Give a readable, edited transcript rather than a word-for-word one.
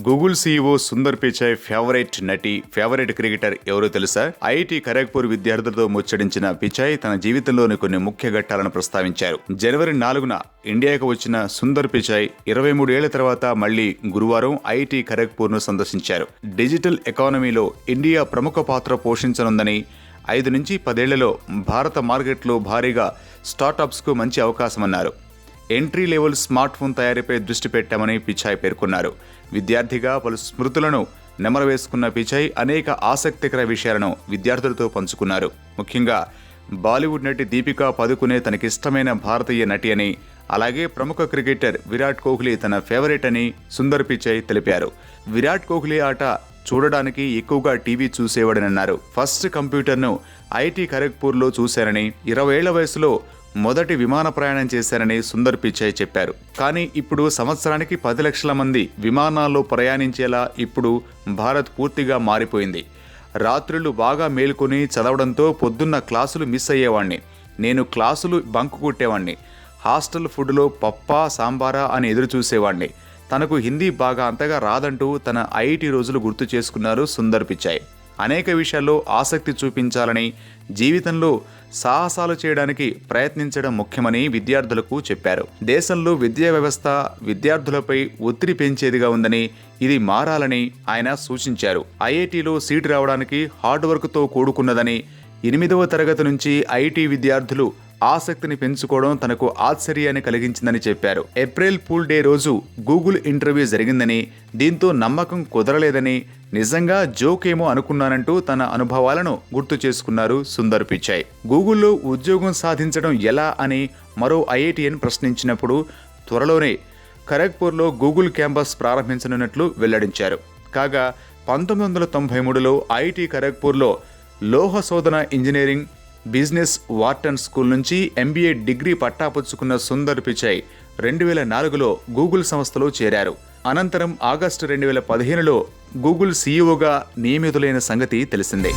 Google CEO Sundar Pichai favourite నటి, favourite cricketer ఎవరో తెలుసా? ఐఐటి ఖరగ్పూర్ విద్యార్థులతో ముచ్చడించిన పిచాయ్ తన జీవితంలోని కొన్ని ముఖ్య ఘట్టాలను ప్రస్తావించారు. జనవరి 4న ఇండియాకు వచ్చిన సుందర్ పిచాయ్ 23 ఏళ్ల తర్వాత మళ్లీ గురువారం ఐఐటి ఖరగ్పూర్ను సందర్శించారు. డిజిటల్ ఎకానమీలో ఇండియా ప్రముఖ పాత్ర పోషించనుందని, 5 నుంచి 10 ఏళ్లలో భారత మార్కెట్లో భారీగా స్టార్టప్స్కు మంచి అవకాశమన్నారు. ఎంట్రీ లెవెల్ స్మార్ట్ ఫోన్ తయారీపై దృష్టి పెట్టామని పిచాయ్ పేర్కొన్నారు. విద్యార్థిగా పలు స్మృతులను నెమరవేసుకున్న పిచాయ్ అనేక ఆసక్తికర విషయాలను విద్యార్థులతో పంచుకున్నారు. ముఖ్యంగా బాలీవుడ్ నటి దీపికా పదుకునే తనకిష్టమైన భారతీయ నటి అని, అలాగే ప్రముఖ క్రికెటర్ విరాట్ కోహ్లీ తన ఫేవరెట్ అని సుందర్ పిచాయ్ తెలిపారు. విరాట్ కోహ్లీ ఆట చూడడానికి ఎక్కువగా టీవీ చూసేవాడనన్నారు. ఫస్ట్ కంప్యూటర్ను ఐఐటి ఖరగ్పూర్లో చూశారని, 20 ఏళ్ల వయసులో మొదటి విమాన ప్రయాణం చేశారని సుందర్ పిచాయ్ చెప్పారు. కానీ ఇప్పుడు సంవత్సరానికి 10 లక్షల మంది విమానాల్లో ప్రయాణించేలా ఇప్పుడు భారత్ పూర్తిగా మారిపోయింది. రాత్రులు బాగా మేల్కొని చదవడంతో పొద్దున్న క్లాసులు మిస్ అయ్యేవాణ్ణి. నేను క్లాసులు బంక్ కొట్టేవాణ్ణి. హాస్టల్ ఫుడ్లో పప్పా సాంబారా అని ఎదురు చూసేవాణ్ణి. తనకు హిందీ బాగా అంతగా రాదంటూ తన ఐఐటి రోజులు గుర్తు చేసుకున్నారు సుందర్ పిచాయ్. అనేక విషయాల్లో ఆసక్తి చూపించాలని, జీవితంలో సాహసాలు చేయడానికి ప్రయత్నించడం ముఖ్యమని విద్యార్థులకు చెప్పారు. దేశంలో విద్యా వ్యవస్థ విద్యార్థులపై ఒత్తిడి పెంచేదిగా ఉందని, ఇది మారాలని ఆయన సూచించారు. ఐఐటిలో సీటు రావడానికి హార్డ్ వర్క్తో కూడుకున్నదని, 8వ తరగతి నుంచి ఐఐటి విద్యార్థులు ఆసక్తిని పెంచుకోవడం తనకు ఆశ్చర్యాన్ని కలిగించిందని చెప్పారు. ఏప్రిల్ ఫూల్ డే రోజు గూగుల్ ఇంటర్వ్యూ జరిగిందని, దీంతో నమ్మకం కుదరలేదని, నిజంగా జోకేమో అనుకున్నానంటూ తన అనుభవాలను గుర్తు చేసుకున్నారు సుందర్ పిచాయ్. గూగుల్లో ఉద్యోగం సాధించడం ఎలా అని మరో ఐఐటియన్ ప్రశ్నించినప్పుడు త్వరలోనే ఖరగ్పూర్లో గూగుల్ క్యాంపస్ ప్రారంభించనున్నట్లు వెల్లడించారు. కాగా 1993లో ఐఐటి ఖరగ్పూర్లో లోహ శోధన ఇంజనీరింగ్, బిజినెస్ వార్టన్ స్కూల్ నుంచి ఎంబీఏ డిగ్రీ పట్టాపుచ్చుకున్న సుందర్ పిచాయ్ 2004లో గూగుల్ సంస్థలో చేరారు. అనంతరం ఆగస్టు 2015లో గూగుల్ సీఈఓగా నియమితులైన సంగతి తెలిసిందే.